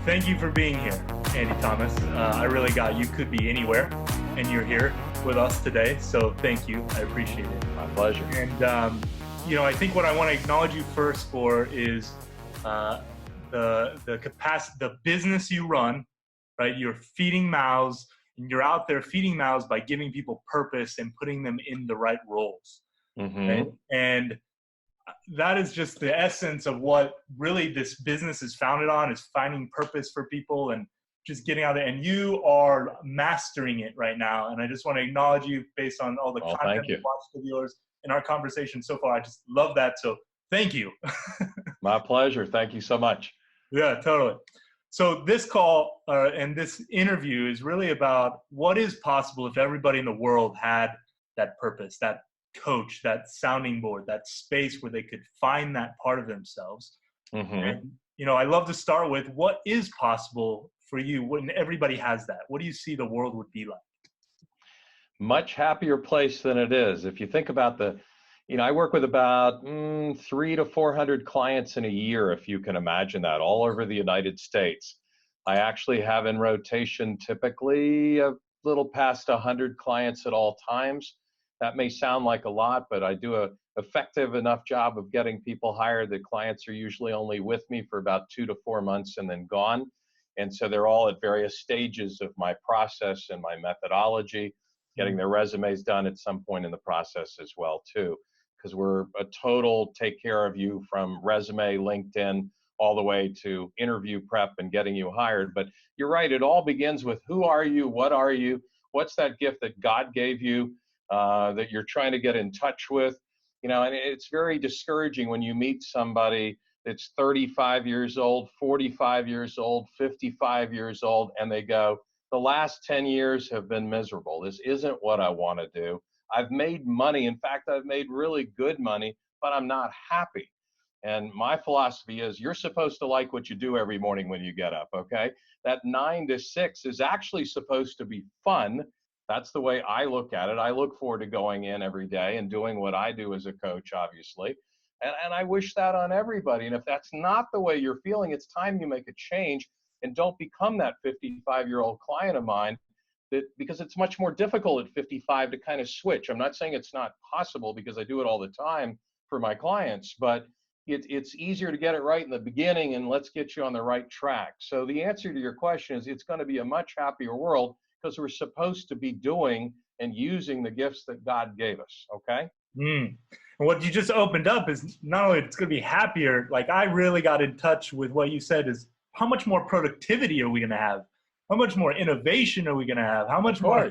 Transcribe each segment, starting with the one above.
Thank you for being here, Andy Thomas. I really got you could be anywhere, and you're here with us today. So thank you. I appreciate it. My pleasure. And I think what I want to acknowledge you first for is the capacity, the business you run. Right, you're feeding mouths, and you're out there feeding mouths by giving people purpose and putting them in the right roles. Mm-hmm. Right? And that is just the essence of what really this business is founded on, is finding purpose for people and just getting out there. And you are mastering it right now. And I just want to acknowledge you based on all the content I've watched of yours in our conversation so far. I just love that. So thank you. My pleasure. Thank you so much. Yeah, totally. So this call and this interview is really about what is possible if everybody in the world had that purpose, that coach, that sounding board, that space where they could find that part of themselves. Mm-hmm. And, I love to start with what is possible for you when everybody has that. What do you see the world would be like? Much happier place than it is. If you think about I work with about 300 to 400 clients in a year, if you can imagine that, all over the United States. I actually have in rotation typically a little past 100 clients at all times. That may sound like a lot, but I do an effective enough job of getting people hired that clients are usually only with me for about 2 to 4 months and then gone. And so they're all at various stages of my process and my methodology, getting their resumes done at some point in the process as well, too. Because we're a total take care of you from resume, LinkedIn, all the way to interview prep and getting you hired. But you're right, it all begins with who are you, what are you, what's that gift that God gave you that you're trying to get in touch with. And it's very discouraging when you meet somebody that's 35 years old, 45 years old, 55 years old, and they go, the last 10 years have been miserable. This isn't what I want to do. I've made money. In fact, I've made really good money, but I'm not happy. And my philosophy is you're supposed to like what you do every morning when you get up, okay? That 9 to 6 is actually supposed to be fun. That's the way I look at it. I look forward to going in every day and doing what I do as a coach, obviously. And I wish that on everybody. And if that's not the way you're feeling, it's time you make a change and don't become that 55-year-old client of mine. Because it's much more difficult at 55 to kind of switch. I'm not saying it's not possible because I do it all the time for my clients, but it's easier to get it right in the beginning and let's get you on the right track. So the answer to your question is it's going to be a much happier world because we're supposed to be doing and using the gifts that God gave us, okay? And what you just opened up is not only it's going to be happier, like I really got in touch with what you said is how much more productivity are we going to have? How much more innovation are we going to have? How much more,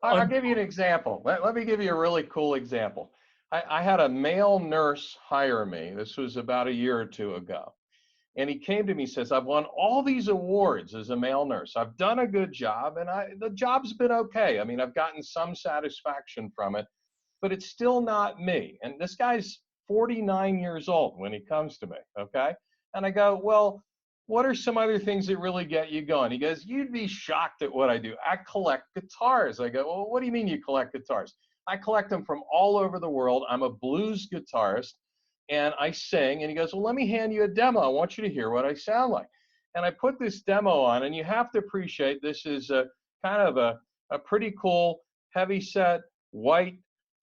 I'll give you an example. Let me give you a really cool example. I had a male nurse hire me. This was about a year or two ago. And he came to me and says, I've won all these awards as a male nurse. I've done a good job and the job's been okay. I mean, I've gotten some satisfaction from it, but it's still not me. And this guy's 49 years old when he comes to me, okay? And I go, well, what are some other things that really get you going? He goes, you'd be shocked at what I do. I collect guitars. I go, well, what do you mean you collect guitars? I collect them from all over the world. I'm a blues guitarist and I sing. And he goes, well, let me hand you a demo. I want you to hear what I sound like. And I put this demo on, and you have to appreciate this is a kind of a pretty cool, heavy set, white,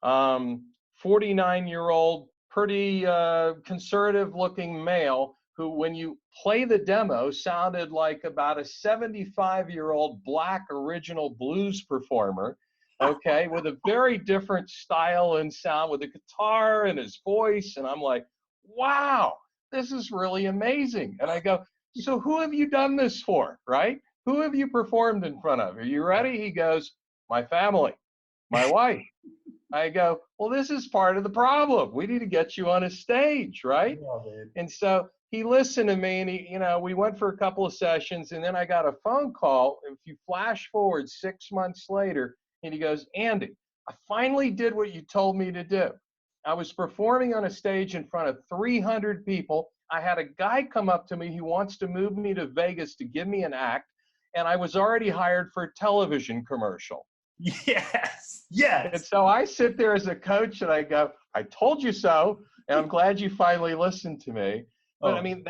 49-year-old, pretty conservative looking male who, when you play the demo, sounded like about a 75-year-old black original blues performer, okay, with a very different style and sound with the guitar and his voice. And I'm like, wow, this is really amazing. And I go, so who have you done this for, right? Who have you performed in front of? Are you ready? He goes, my family, my wife. I go, well, this is part of the problem. We need to get you on a stage, right? Yeah, and so he listened to me, and we went for a couple of sessions, and then I got a phone call. If you flash forward 6 months later, and he goes, Andy, I finally did what you told me to do. I was performing on a stage in front of 300 people. I had a guy come up to me who wants to move me to Vegas to give me an act, and I was already hired for a television commercial. Yes, yes. And so I sit there as a coach and I go, I told you so, and I'm glad you finally listened to me. But I mean,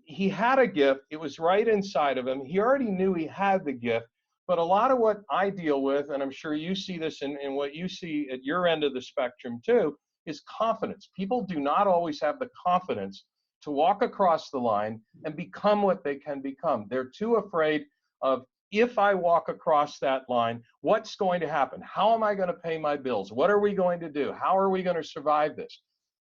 he had a gift. It was right inside of him. He already knew he had the gift. But a lot of what I deal with, and I'm sure you see this in what you see at your end of the spectrum too, is confidence. People do not always have the confidence to walk across the line and become what they can become. They're too afraid of, if I walk across that line, what's going to happen? How am I going to pay my bills? What are we going to do? How are we going to survive this?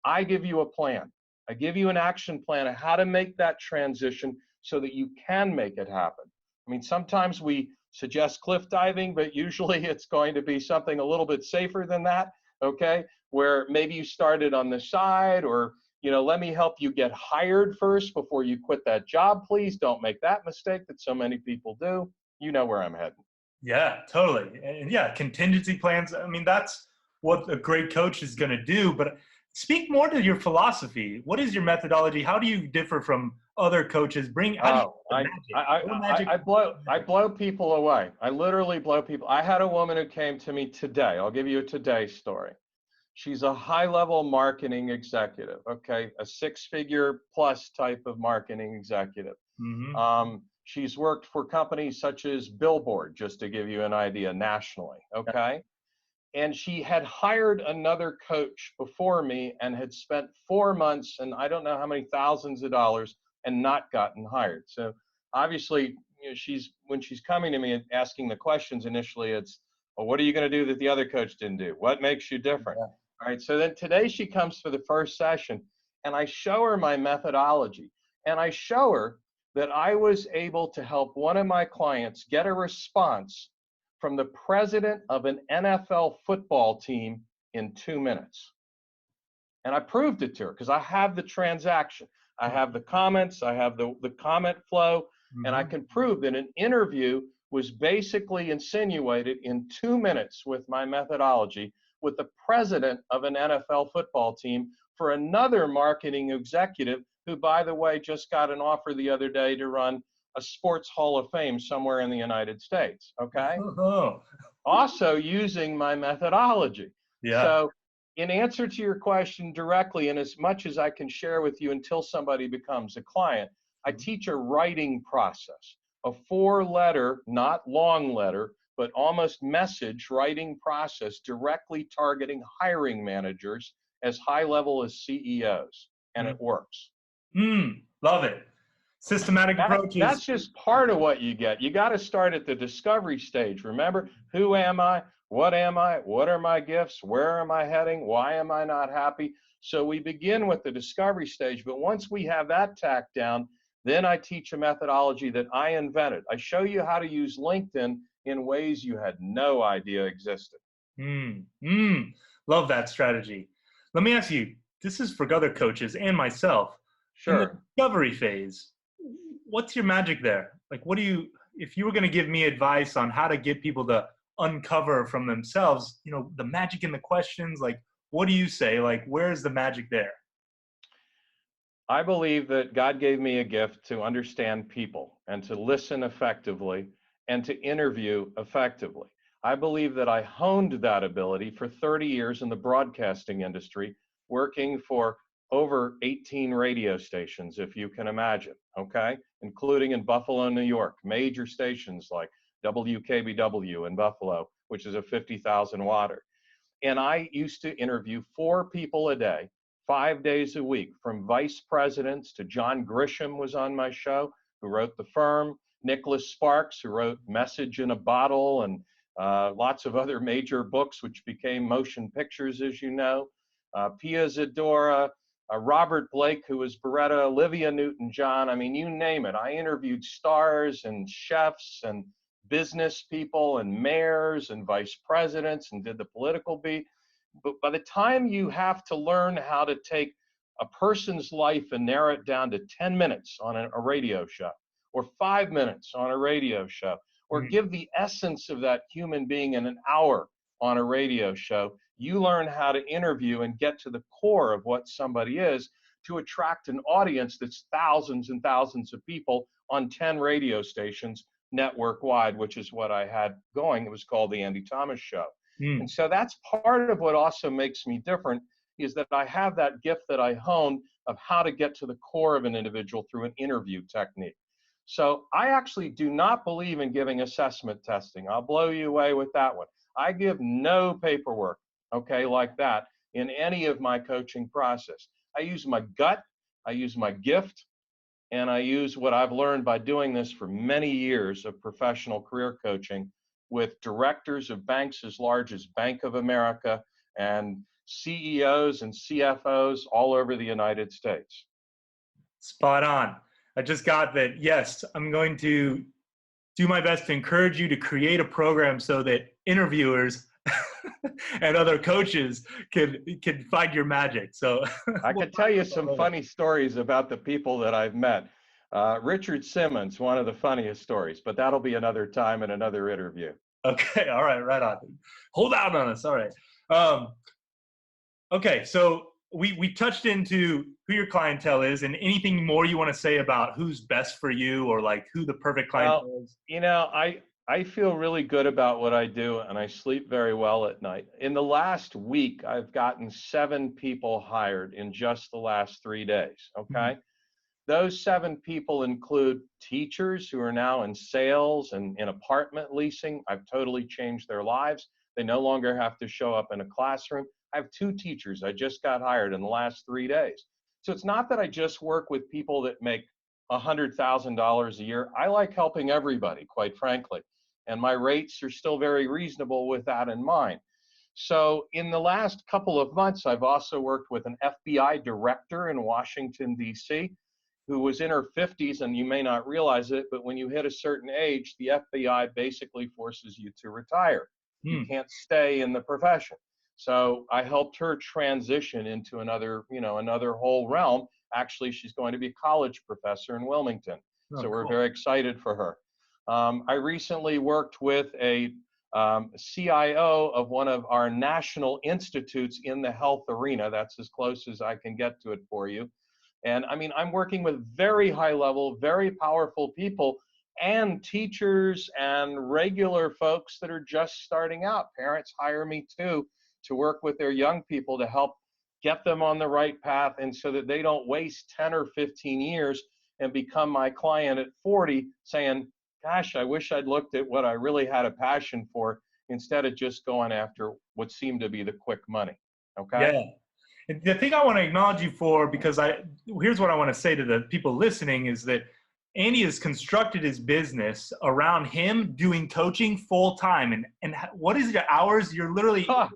I give you a plan. I give you an action plan of how to make that transition so that you can make it happen. I mean, sometimes we suggest cliff diving, but usually it's going to be something a little bit safer than that, okay? Where maybe you started on the side, or, you know, let me help you get hired first before you quit that job, please. Don't make that mistake that so many people do. You know where I'm heading. Yeah, totally. And yeah, contingency plans. I mean, that's what a great coach is going to do. But speak more to your philosophy. What is your methodology? How do you differ from other coaches? How do you I blow people away. I literally blow people. I had a woman who came to me today. I'll give you a today story. She's a high-level marketing executive, okay, a six-figure plus type of marketing executive. She's worked for companies such as Billboard, just to give you an idea, nationally, okay? And she had hired another coach before me and had spent 4 months and I don't know how many thousands of dollars and not gotten hired. So obviously, you know, when she's coming to me and asking the questions initially, it's, well, what are you going to do that the other coach didn't do? What makes you different? Yeah. All right. So then today she comes for the first session and I show her my methodology, and I show her that I was able to help one of my clients get a response from the president of an NFL football team in 2 minutes. And I proved it to her because I have the transaction. I have the comments, I have the comment flow, and I can prove that an interview was basically insinuated in 2 minutes with my methodology with the president of an NFL football team for another marketing executive who, by the way, just got an offer the other day to run a sports hall of fame somewhere in the United States, okay? Also using my methodology. Yeah. So in answer to your question directly, and as much as I can share with you until somebody becomes a client, I teach a writing process, a 4-letter, not long letter, but almost message writing process directly targeting hiring managers as high level as CEOs, and it works. Love it. Systematic approaches. That's just part of what you get. You got to start at the discovery stage. Remember, who am I? What am I? What are my gifts? Where am I heading? Why am I not happy? So we begin with the discovery stage, but once we have that tacked down, then I teach a methodology that I invented. I show you how to use LinkedIn in ways you had no idea existed. Love that strategy. Let me ask you, this is for other coaches and myself. Sure. In the discovery phase, what's your magic there? Like, if you were going to give me advice on how to get people to uncover from themselves, you know, the magic in the questions, like, what do you say? Like, where's the magic there? I believe that God gave me a gift to understand people and to listen effectively and to interview effectively. I believe that I honed that ability for 30 years in the broadcasting industry, working for over 18 radio stations, if you can imagine, okay? Including in Buffalo, New York, major stations like WKBW in Buffalo, which is a 50,000 watter. And I used to interview 4 people a day, 5 days a week, from vice presidents to John Grisham was on my show, who wrote The Firm, Nicholas Sparks, who wrote Message in a Bottle, and lots of other major books, which became motion pictures, as you know, Pia Zadora, Robert Blake, who was Beretta, Olivia Newton-John, I mean, you name it. I interviewed stars and chefs and business people and mayors and vice presidents and did the political beat. But by the time you have to learn how to take a person's life and narrow it down to 10 minutes on a radio show, or 5 minutes on a radio show, or give the essence of that human being in an hour on a radio show, you learn how to interview and get to the core of what somebody is to attract an audience that's thousands and thousands of people on 10 radio stations network-wide, which is what I had going. It was called The Andy Thomas Show. And so that's part of what also makes me different is that I have that gift that I honed of how to get to the core of an individual through an interview technique. So I actually do not believe in giving assessment testing. I'll blow you away with that one. I give no paperwork, okay, like that in any of my coaching process. I use my gut, I use my gift, and I use what I've learned by doing this for many years of professional career coaching with directors of banks as large as Bank of America and CEOs and CFOs all over the United States. Spot on. I just got that. Yes, I'm going to do my best to encourage you to create a program so that interviewers and other coaches can find your magic. So I could tell you some funny stories about the people that I've met. Richard Simmons, one of the funniest stories, but that'll be another time in another interview. Okay. All right. Right on. Hold out on us. All right. Okay. So we touched into who your clientele is, and anything more you want to say about who's best for you, or like who the perfect clientele is? You know, I feel really good about what I do, and I sleep very well at night. In the last week, I've gotten 7 people hired in just the last 3 days, okay? Those 7 people include teachers who are now in sales and in apartment leasing. I've totally changed their lives. They no longer have to show up in a classroom. I have 2 teachers I just got hired in the last 3 days. So it's not that I just work with people that make $100,000 a year. I like helping everybody, quite frankly. And my rates are still very reasonable with that in mind. So in the last couple of months, I've also worked with an FBI director in Washington, D.C., who was in her 50s, and you may not realize it, but when you hit a certain age, the FBI basically forces you to retire. You can't stay in the profession. So I helped her transition into another whole realm. Actually, she's going to be a college professor in Wilmington. So we're very excited for her. I recently worked with a CIO of one of our national institutes in the health arena. That's as close as I can get to it for you. And I mean, I'm working with very high level, very powerful people and teachers and regular folks that are just starting out. Parents hire me too to work with their young people to help get them on the right path, and so that they don't waste 10 or 15 years and become my client at 40 saying, gosh, I wish I'd looked at what I really had a passion for instead of just going after what seemed to be the quick money. Okay? Yeah. And the thing I want to acknowledge you for, because here's what I want to say to the people listening, is that Andy has constructed his business around him doing coaching full time. And what is your hours? You're literally 5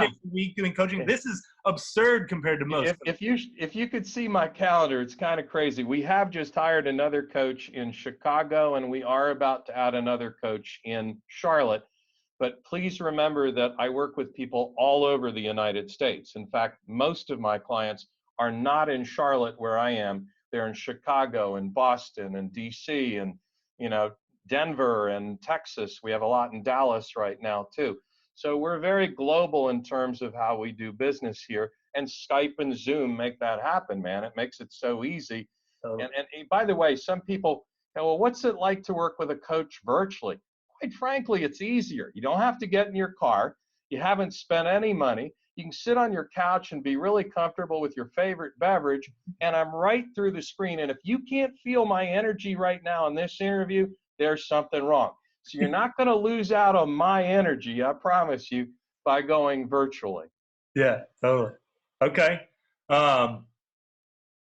days a week doing coaching. This is absurd compared to most. If you could see my calendar, it's kind of crazy. We have just hired another coach in Chicago, and we are about to add another coach in Charlotte. But please remember that I work with people all over the United States. In fact, most of my clients are not in Charlotte where I am. They're in Chicago and Boston and DC and, Denver and Texas. We have a lot in Dallas right now too. So we're very global in terms of how we do business here. And Skype and Zoom make that happen, man. It makes it so easy. And by the way, some people go, well, what's it like to work with a coach virtually? Quite frankly, it's easier. You don't have to get in your car. You haven't spent any money. You can sit on your couch and be really comfortable with your favorite beverage, and I'm right through the screen. And if you can't feel my energy right now in this interview, there's something wrong. So you're not going to lose out on my energy, I promise you, by going virtually. Yeah, totally. Okay.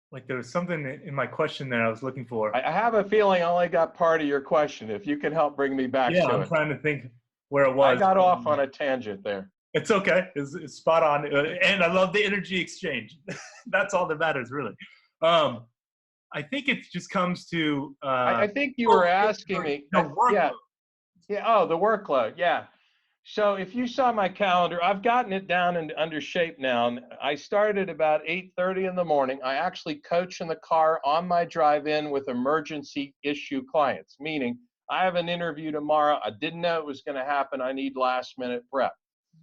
Like there was something in my question there I was looking for. I have a feeling I only got part of your question. If you can help bring me back to it. Yeah, I'm trying to think where it was. I got off on a tangent there. It's okay. It's spot on. And I love the energy exchange. That's all that matters, really. I think it just comes to... I think you were asking me... The workload. The workload. Yeah. So if you saw my calendar, I've gotten it down and under shape now. I started about 8:30 in the morning. I actually coach in the car on my drive-in with emergency issue clients, meaning I have an interview tomorrow. I didn't know it was going to happen. I need last-minute prep.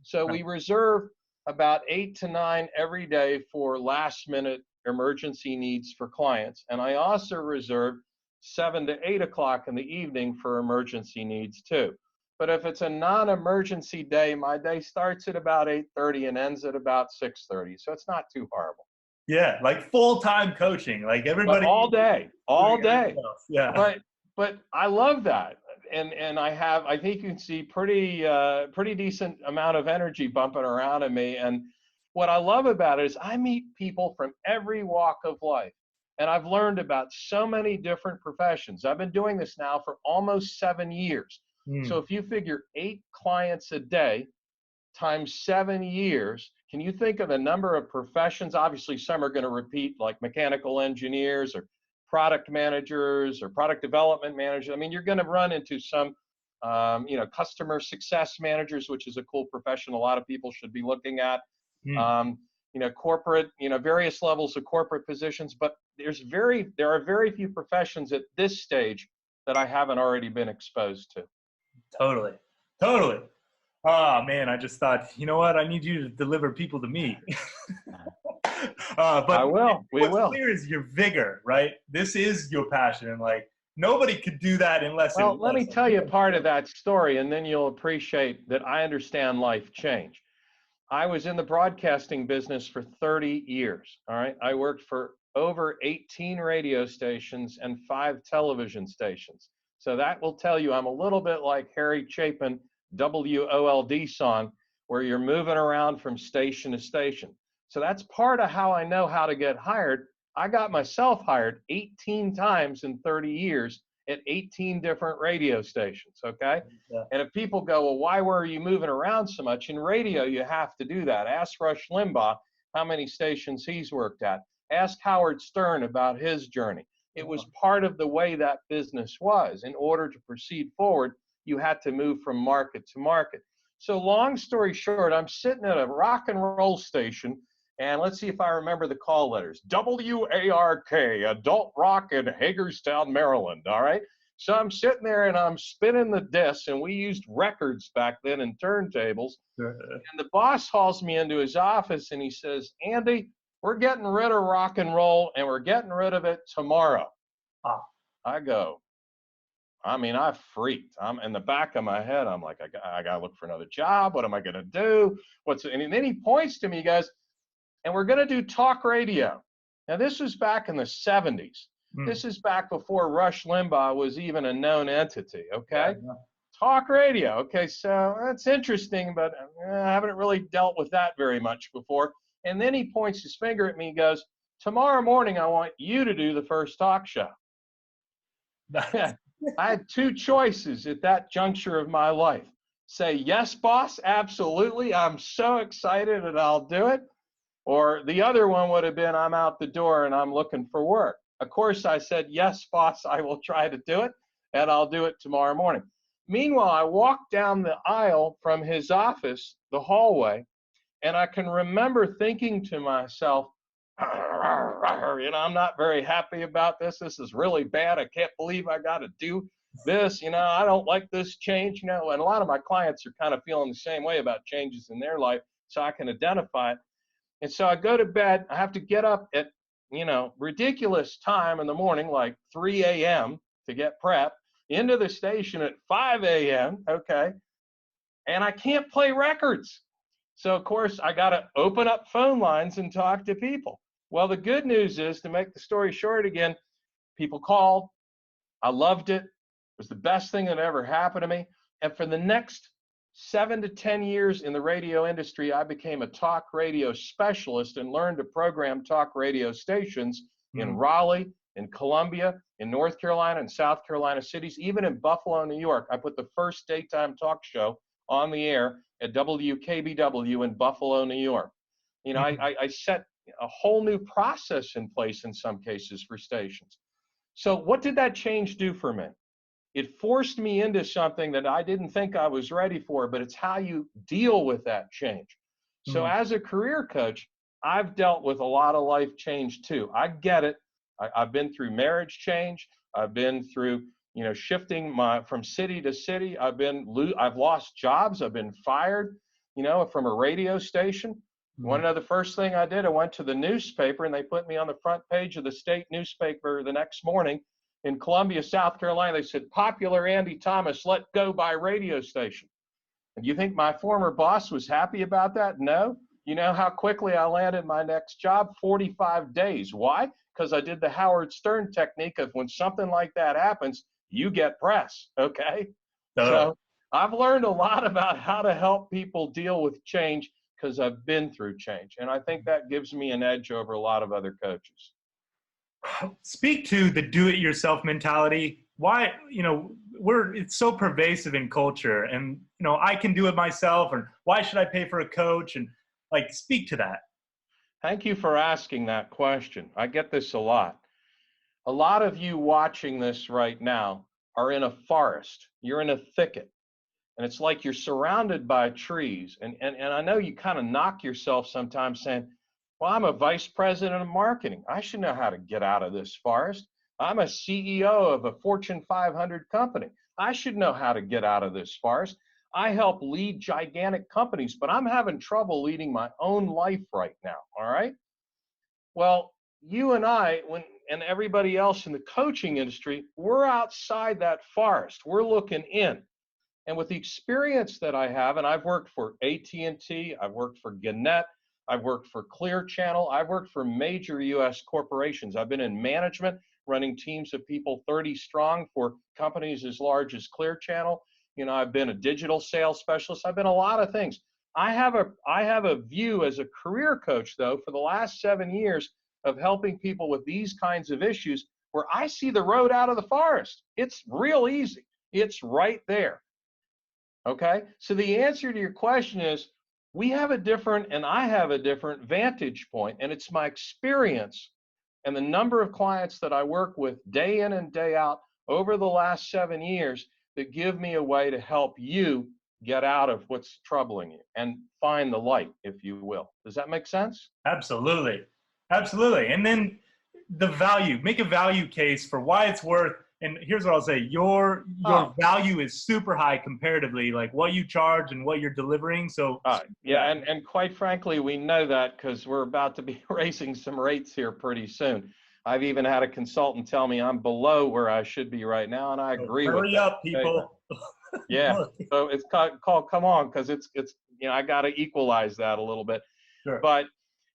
So we reserve about 8 to 9 every day for last-minute emergency needs for clients. And I also reserve 7 to 8 o'clock in the evening for emergency needs too. But if it's a non-emergency day, my day starts at about 8:30 and ends at about 6:30. So it's not too horrible. Yeah, like full-time coaching, like But everybody all day, all doing day. everything else. Yeah. But I love that. And I think you can see pretty decent amount of energy bumping around in me. And what I love about it is I meet people from every walk of life. And I've learned about so many different professions. I've been doing this now for almost 7 years. So Mm. if you figure 8 clients a day times 7 years, can you think of the number of professions? Obviously, some are going to repeat, like mechanical engineers or product managers or product development managers. I mean, you're going to run into some, customer success managers, which is a cool profession a lot of people should be looking at. Mm. Um, corporate, various levels of corporate positions. But there are very few professions at this stage that I haven't already been exposed to. Totally. Totally. Oh man, I just thought, you know what? I need you to deliver people to me. But I will. We what's will. clear is your vigor, right? This is your passion, and like nobody could do that unless it Well, let was. me tell you part of that story, and then you'll appreciate that I understand life change. I was in the broadcasting business for 30 years. All right. I worked for over 18 radio stations and 5 television stations. So that will tell you I'm a little bit like Harry Chapin, WOLD song, where you're moving around from station to station. So that's part of how I know how to get hired. I got myself hired 18 times in 30 years at 18 different radio stations. Okay. Yeah. And if people go, well, why were you moving around so much? In radio, you have to do that. Ask Rush Limbaugh how many stations he's worked at. Ask Howard Stern about his journey. It was part of the way that business was. In order to proceed forward, you had to move from market to market. So long story short, I'm sitting at a rock and roll station, and let's see if I remember the call letters. WARK, Adult Rock in Hagerstown, Maryland, all right? So I'm sitting there and I'm spinning the discs, and we used records back then and turntables. And the boss hauls me into his office and he says, Andy, we're getting rid of rock and roll and we're getting rid of it tomorrow. Ah. I go, I freaked. I'm in the back of my head. I'm like, I got to look for another job. What am I going to do? And then he points to me, he goes, and we're going to do talk radio. Now, this was back in the 70s. This is back before Rush Limbaugh was even a known entity, okay? Yeah. Talk radio. Okay, so that's interesting, but I haven't really dealt with that very much before. And then he points his finger at me and goes, tomorrow morning, I want you to do the first talk show. I had 2 choices at that juncture of my life. Say, yes, boss, absolutely. I'm so excited and I'll do it. Or the other one would have been, I'm out the door and I'm looking for work. Of course, I said, yes, boss, I will try to do it, and I'll do it tomorrow morning. Meanwhile, I walked down the aisle from his office, the hallway, and I can remember thinking to myself, I'm not very happy about this. This is really bad. I can't believe I got to do this. I don't like this change. And a lot of my clients are kind of feeling the same way about changes in their life, so I can identify it. And so I go to bed. I have to get up at, ridiculous time in the morning, like 3 a.m. to get prepped, into the station at 5 a.m., okay? And I can't play records. So, of course, I got to open up phone lines and talk to people. Well, the good news is, to make the story short again, people called. I loved it. It was the best thing that ever happened to me. And for the next 7 to 10 years in the radio industry, I became a talk radio specialist and learned to program talk radio stations in Raleigh, in Columbia, in North Carolina, and South Carolina cities, even in Buffalo, New York. I put the first daytime talk show on the air at WKBW in Buffalo, New York. I set a whole new process in place in some cases for stations. So what did that change do for me? It forced me into something that I didn't think I was ready for, but it's how you deal with that change. So as a career coach, I've dealt with a lot of life change too. I get it. I've been through marriage change. I've been through, shifting from city to city. I've lost jobs. I've been fired, from a radio station. You want to know the first thing I did? I went to the newspaper and they put me on the front page of the state newspaper the next morning in Columbia, South Carolina. They said, popular Andy Thomas let go by radio station. And you think my former boss was happy about that? No. You know how quickly I landed my next job? 45 days. Why? Because I did the Howard Stern technique of when something like that happens, you get press, okay? So I've learned a lot about how to help people deal with change because I've been through change. And I think that gives me an edge over a lot of other coaches. Speak to the do-it-yourself mentality. Why, it's so pervasive in culture, and I can do it myself, or why should I pay for a coach? And speak to that. Thank you for asking that question. I get this a lot. A lot of you watching this right now are in a forest. You're in a thicket, and it's like you're surrounded by trees. And I know you kind of knock yourself sometimes saying, well, I'm a vice president of marketing. I should know how to get out of this forest. I'm a CEO of a Fortune 500 company. I should know how to get out of this forest. I help lead gigantic companies, but I'm having trouble leading my own life right now, all right? Well, you and I, and everybody else in the coaching industry, we're outside that forest. We're looking in. And with the experience that I have, and I've worked for AT&T, I've worked for Gannett, I've worked for Clear Channel, I've worked for major US corporations. I've been in management, running teams of people 30 strong for companies as large as Clear Channel. I've been a digital sales specialist. I've been a lot of things. I have a view as a career coach, though, for the last 7 years of helping people with these kinds of issues where I see the road out of the forest. It's real easy. It's right there. Okay? So the answer to your question is, we have a different, and I have a different vantage point, and it's my experience and the number of clients that I work with day in and day out over the last 7 years that give me a way to help you get out of what's troubling you and find the light, if you will. Does that make sense? Absolutely. Absolutely. And then the value, make a value case for why it's worth. And here's what I'll say, your value is super high comparatively, like what you charge and what you're delivering. So yeah, and quite frankly, we know that because we're about to be raising some rates here pretty soon. I've even had a consultant tell me I'm below where I should be right now, and I agree with that. Hurry up, people. Yeah, so it's called come on, because it's I got to equalize that a little bit. Sure. But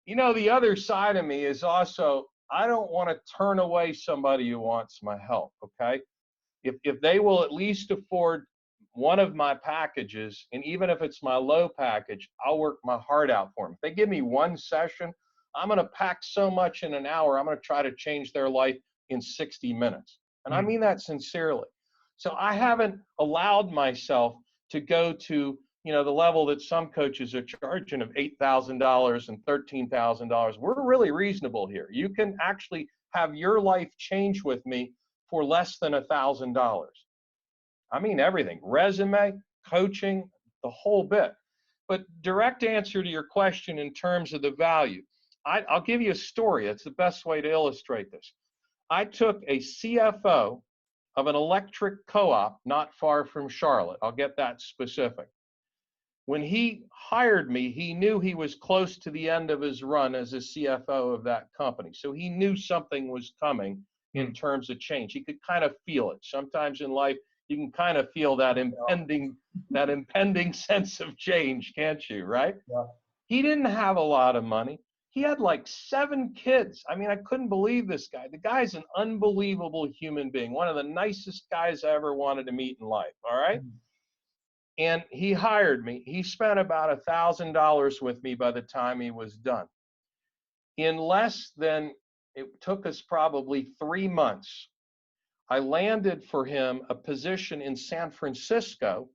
the other side of me is also, I don't want to turn away somebody who wants my help, okay? If they will at least afford one of my packages, and even if it's my low package, I'll work my heart out for them. If they give me one session, I'm going to pack so much in an hour, I'm going to try to change their life in 60 minutes. And I mean that sincerely. So I haven't allowed myself to go to the level that some coaches are charging of $8,000 and $13,000. We're really reasonable here. You can actually have your life change with me for less than $1,000. I mean everything, resume, coaching, the whole bit. But direct answer to your question in terms of the value, I'll give you a story. It's the best way to illustrate this. I took a CFO of an electric co-op not far from Charlotte. I'll get that specific. When he hired me, he knew he was close to the end of his run as a CFO of that company. So he knew something was coming in terms of change. He could kind of feel it. Sometimes in life, you can kind of feel that impending sense of change, can't you, right? Yeah. He didn't have a lot of money. He had like 7 kids. I mean, I couldn't believe this guy. The guy's an unbelievable human being, one of the nicest guys I ever wanted to meet in life, all right? And he hired me. He spent about $1,000 with me by the time he was done. In less than, it took us probably 3 months, I landed for him a position in San Francisco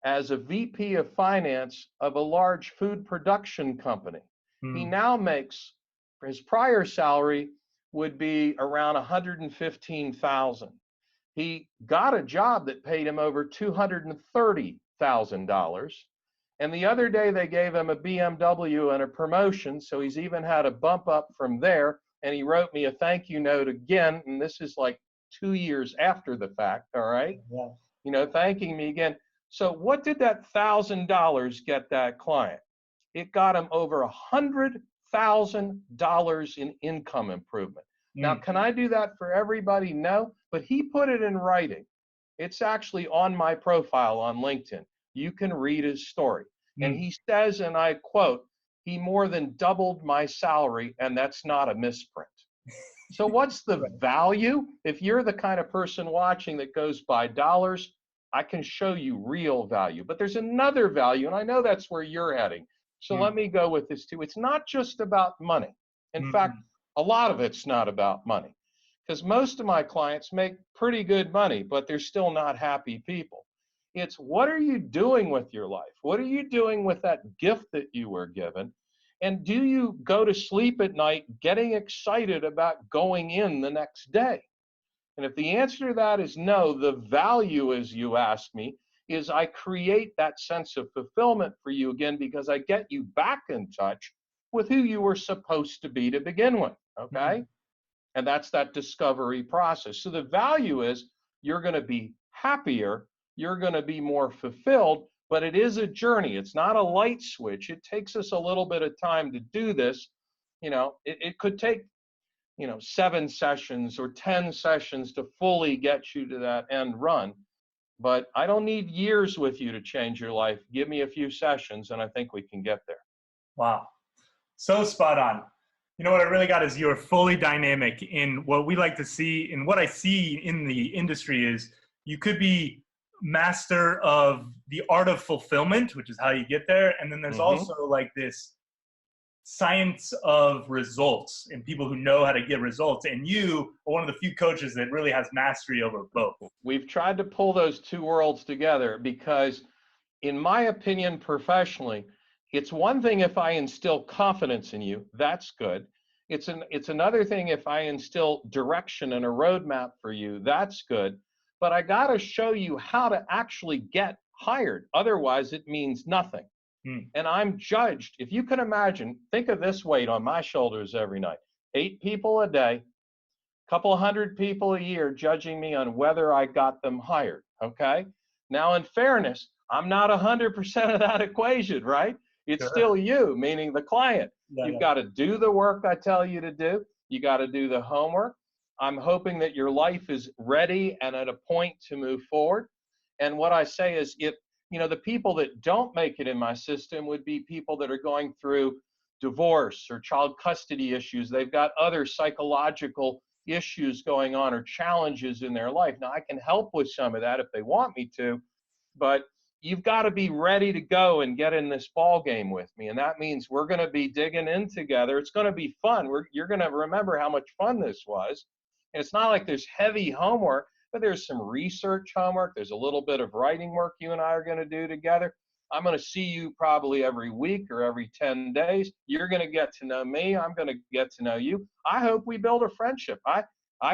as a VP of finance of a large food production company. He now makes, his prior salary would be around $115,000. He got a job that paid him over $230,000. And the other day they gave him a BMW and a promotion, so he's even had a bump up from there. And he wrote me a thank you note again, and this is like 2 years after the fact, all right? Yeah. Thanking me again. So what did that $1,000 get that client? It got him over $100,000 in income improvement. Now, can I do that for everybody? No, but he put it in writing. It's actually on my profile on LinkedIn. You can read his story. And he says, and I quote, he more than doubled my salary, and that's not a misprint. So what's the value? If you're the kind of person watching that goes by dollars, I can show you real value. But there's another value, and I know that's where you're heading. So let me go with this too. It's not just about money. In fact, a lot of it's not about money, because most of my clients make pretty good money, but they're still not happy people. It's, what are you doing with your life? What are you doing with that gift that you were given? And do you go to sleep at night getting excited about going in the next day? And if the answer to that is no, the value, as you asked me, is I create that sense of fulfillment for you again, because I get you back in touch with who you were supposed to be to begin with, okay? And that's that discovery process. So the value is you're going to be happier, you're going to be more fulfilled, but it is a journey. It's not a light switch. It takes us a little bit of time to do this. You know, it could take, 7 sessions or 10 sessions to fully get you to that end run. But I don't need years with you to change your life. Give me a few sessions, and I think we can get there. Wow. So spot on. You know what I really got is you're fully dynamic in what we like to see, and what I see in the industry is you could be master of the art of fulfillment, which is how you get there. And then there's also like this science of results and people who know how to get results. And you are one of the few coaches that really has mastery over both. We've tried to pull those two worlds together because, in my opinion, professionally, it's one thing if I instill confidence in you, that's good. It's another thing if I instill direction and a roadmap for you, that's good. But I got to show you how to actually get hired. Otherwise, it means nothing. And I'm judged. If you can imagine, think of this weight on my shoulders every night. 8 people a day, a couple hundred people a year judging me on whether I got them hired, okay? Now, in fairness, I'm not 100% of that equation, right? It's still you, meaning the client. You've got to do the work I tell you to do. You got to do the homework. I'm hoping that your life is ready and at a point to move forward. And what I say is, the people that don't make it in my system would be people that are going through divorce or child custody issues. They've got other psychological issues going on or challenges in their life. Now, I can help with some of that if they want me to, but you've got to be ready to go and get in this ball game with me. And that means we're going to be digging in together. It's going to be fun. You're going to remember how much fun this was. And it's not like there's heavy homework, but there's some research homework. There's a little bit of writing work you and I are going to do together. I'm going to see you probably every week or every 10 days. You're going to get to know me. I'm going to get to know you. I hope we build a friendship. I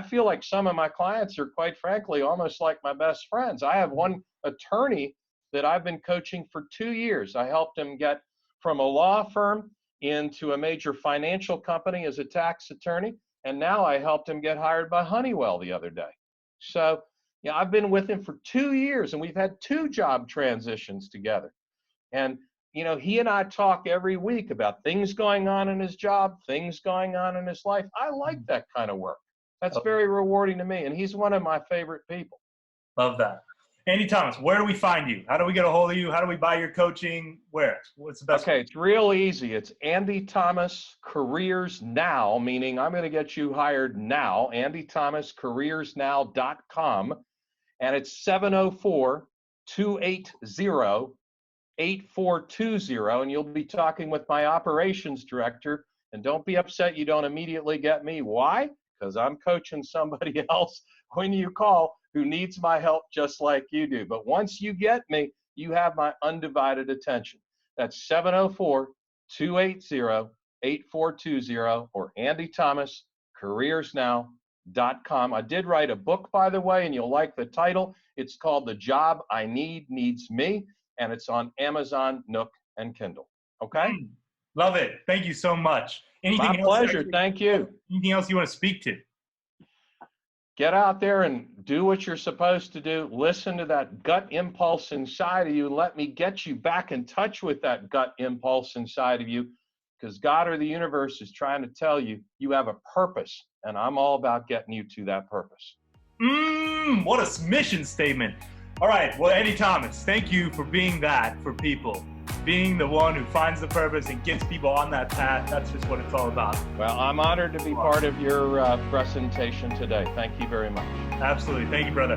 feel like some of my clients are, quite frankly, almost like my best friends. I have one attorney that I've been coaching for 2 years. I helped him get from a law firm into a major financial company as a tax attorney. And now I helped him get hired by Honeywell the other day. So, I've been with him for 2 years, and we've had 2 job transitions together. And, he and I talk every week about things going on in his job, things going on in his life. I like that kind of work. That's very rewarding to me. And he's one of my favorite people. Love that. Andy Thomas, where do we find you? How do we get a hold of you? How do we buy your coaching? Where? What's the best? Okay, it's real easy. It's Andy Thomas Careers Now, meaning I'm going to get you hired now. AndyThomasCareersNow.com. And it's 704-280-8420. And you'll be talking with my operations director. And don't be upset you don't immediately get me. Why? Because I'm coaching somebody else when you call who needs my help just like you do. But once you get me, you have my undivided attention. That's 704-280-8420 or AndyThomasCareersNow.com. I did write a book, by the way, and you'll like the title. It's called The Job I Need Needs Me, and it's on Amazon, Nook, and Kindle. Okay? Love it. Thank you so much. My pleasure. Thank you. Anything else you want to speak to? Get out there and do what you're supposed to do. Listen to that gut impulse inside of you. Let me get you back in touch with that gut impulse inside of you, because God or the universe is trying to tell you you have a purpose, and I'm all about getting you to that purpose. What a mission statement. All right, well, Eddie Thomas, thank you for being that for people. Being the one who finds the purpose and gets people on that path. That's just what it's all about. Well, I'm honored to be part of your presentation today. Thank you very much. Absolutely. Thank you, brother.